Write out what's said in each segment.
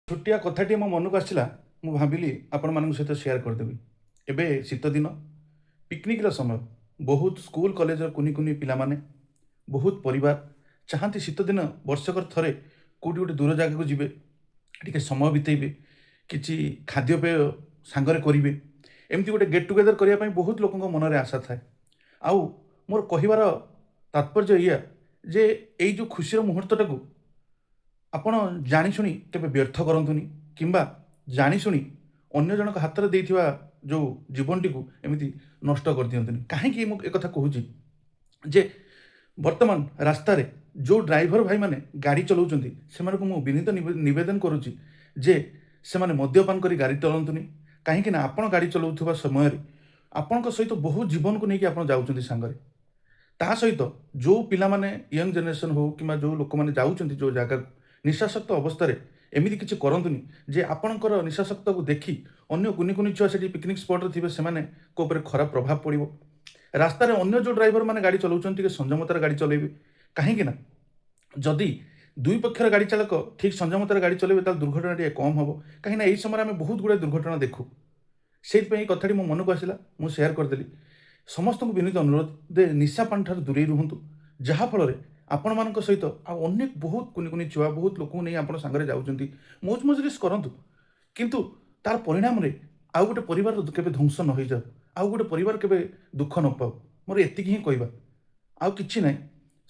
ଛୋଟିଆ କଥାଟିଏ ମୋ ମନକୁ ଆସିଲା। ମୁଁ ଭାବିଲି ଆପଣମାନଙ୍କ ସହିତ ସେୟାର କରିଦେବି। ଏବେ ଶୀତ ଦିନ, ପିକନିକ୍‌ର ସମୟ। ବହୁତ ସ୍କୁଲ କଲେଜର କୁନି କୁନି ପିଲାମାନେ, ବହୁତ ପରିବାର ଚାହାନ୍ତି ଶୀତଦିନ ବର୍ଷକର ଥରେ କେଉଁଠି ଗୋଟେ ଦୂର ଜାଗାକୁ ଯିବେ, ଟିକେ ସମୟ ବିତେଇବେ, କିଛି ଖାଦ୍ୟପେୟ ସାଙ୍ଗରେ କରିବେ। ଏମିତି ଗୋଟେ ଗେଟ୍ ଟୁଗେଦର କରିବା ପାଇଁ ବହୁତ ଲୋକଙ୍କ ମନରେ ଆଶା ଥାଏ। ଆଉ ମୋର କହିବାର ତାତ୍ପର୍ଯ୍ୟ ଏଇଆ ଯେ ଏଇ ଯେଉଁ ଖୁସିର ମୁହୂର୍ତ୍ତଟାକୁ ଆପଣ ଜାଣିଶୁଣି କେବେ ବ୍ୟର୍ଥ କରନ୍ତୁନି, କିମ୍ବା ଜାଣିଶୁଣି ଅନ୍ୟ ଜଣଙ୍କ ହାତରେ ଦେଇଥିବା ଯେଉଁ ଜୀବନଟିକୁ ଏମିତି ନଷ୍ଟ କରିଦିଅନ୍ତୁନି। କାହିଁକି ମୁଁ ଏକଥା କହୁଛି ଯେ ବର୍ତ୍ତମାନ ରାସ୍ତାରେ ଯେଉଁ ଡ୍ରାଇଭର ଭାଇମାନେ ଗାଡ଼ି ଚଲାଉଛନ୍ତି ସେମାନଙ୍କୁ ମୁଁ ବିନୀତ ନିବେଦନ କରୁଛି ଯେ ସେମାନେ ମଦ୍ୟପାନ କରି ଗାଡ଼ି ଚଲାନ୍ତୁନି। କାହିଁକିନା ଆପଣ ଗାଡ଼ି ଚଲାଉଥିବା ସମୟରେ ଆପଣଙ୍କ ସହିତ ବହୁ ଜୀବନକୁ ନେଇକି ଆପଣ ଯାଉଛନ୍ତି ସାଙ୍ଗରେ। ତା ସହିତ ଯେଉଁ ପିଲାମାନେ ୟଙ୍ଗ ଜେନେରେସନ୍ ହେଉ କିମ୍ବା ଯେଉଁ ଲୋକମାନେ ଯାଉଛନ୍ତି ଯେଉଁ ଜାଗାକୁ ନିଶାସକ୍ତ ଅବସ୍ଥାରେ ଏମିତି କିଛି କରନ୍ତୁନି ଯେ ଆପଣଙ୍କର ନିଶାସକ୍ତକୁ ଦେଖି ଅନ୍ୟ କୁନି କୁନି ଛୁଆ ସେଠି ପିକନିକ୍ ସ୍ପଟ୍ରେ ଥିବେ, ସେମାନଙ୍କ ଉପରେ ଖରାପ ପ୍ରଭାବ ପଡ଼ିବ। ରାସ୍ତାରେ ଅନ୍ୟ ଯେଉଁ ଡ୍ରାଇଭରମାନେ ଗାଡ଼ି ଚଲାଉଛନ୍ତି ଟିକେ ସଂଯମତାରେ ଗାଡ଼ି ଚଲାଇବେ। କାହିଁକିନା ଯଦି ଦୁଇ ପକ୍ଷର ଗାଡ଼ି ଚାଳକ ଠିକ୍ ସଂଯମତାରେ ଗାଡ଼ି ଚଲାଇବେ ତାହେଲେ ଦୁର୍ଘଟଣା ଟିକେ କମ୍ ହେବ। କାହିଁକିନା ଏହି ସମୟରେ ଆମେ ବହୁତ ଗୁଡ଼ିଏ ଦୁର୍ଘଟଣା ଦେଖୁ। ସେଇଥିପାଇଁ ଏହି କଥାଟି ମୋ ମନକୁ ଆସିଲା, ମୁଁ ସେୟାର କରିଦେଲି। ସମସ୍ତଙ୍କୁ ବିନୀତ ଅନୁରୋଧ ଯେ ନିଶାପାନଠାରୁ ଦୂରେଇ ରୁହନ୍ତୁ, ଯାହାଫଳରେ ଆପଣମାନଙ୍କ ସହିତ ଆଉ ଅନେକ ବହୁତ କୁନି କୁନି ଛୁଆ, ବହୁତ ଲୋକଙ୍କୁ ନେଇ ଆପଣ ସାଙ୍ଗରେ ଯାଉଛନ୍ତି, ମୌଜ ମଜଲିସ୍ କରନ୍ତୁ। କିନ୍ତୁ ତାର ପରିଣାମରେ ଆଉ ଗୋଟେ ପରିବାର କେବେ ଧ୍ୱଂସ ନ ହୋଇଯାଉ, ଆଉ ଗୋଟେ ପରିବାର କେବେ ଦୁଃଖ ନ ପାଉ। ମୋର ଏତିକି ହିଁ କହିବା, ଆଉ କିଛି ନାହିଁ।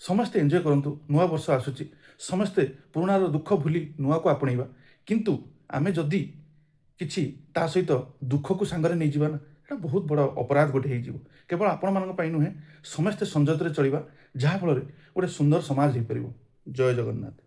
ସମସ୍ତେ ଏନ୍ଜୟ କରନ୍ତୁ। ନୂଆ ବର୍ଷ ଆସୁଛି, ସମସ୍ତେ ପୁରୁଣାର ଦୁଃଖ ଭୁଲି ନୂଆକୁ ଆପଣେଇବା। କିନ୍ତୁ ଆମେ ଯଦି କିଛି ତା ସହିତ ଦୁଃଖକୁ ସାଙ୍ଗରେ ନେଇଯିବା ନା, ଏଇଟା ବହୁତ ବଡ଼ ଅପରାଧ ଗୋଟେ ହେଇଯିବ। କେବଳ ଆପଣମାନଙ୍କ ପାଇଁ ନୁହେଁ, ସମସ୍ତେ ସଂଯତରେ ଚଳିବା, ଯାହାଫଳରେ ଗୋଟେ ସୁନ୍ଦର ସମାଜ ହେଇପାରିବ। ଜୟ ଜଗନ୍ନାଥ।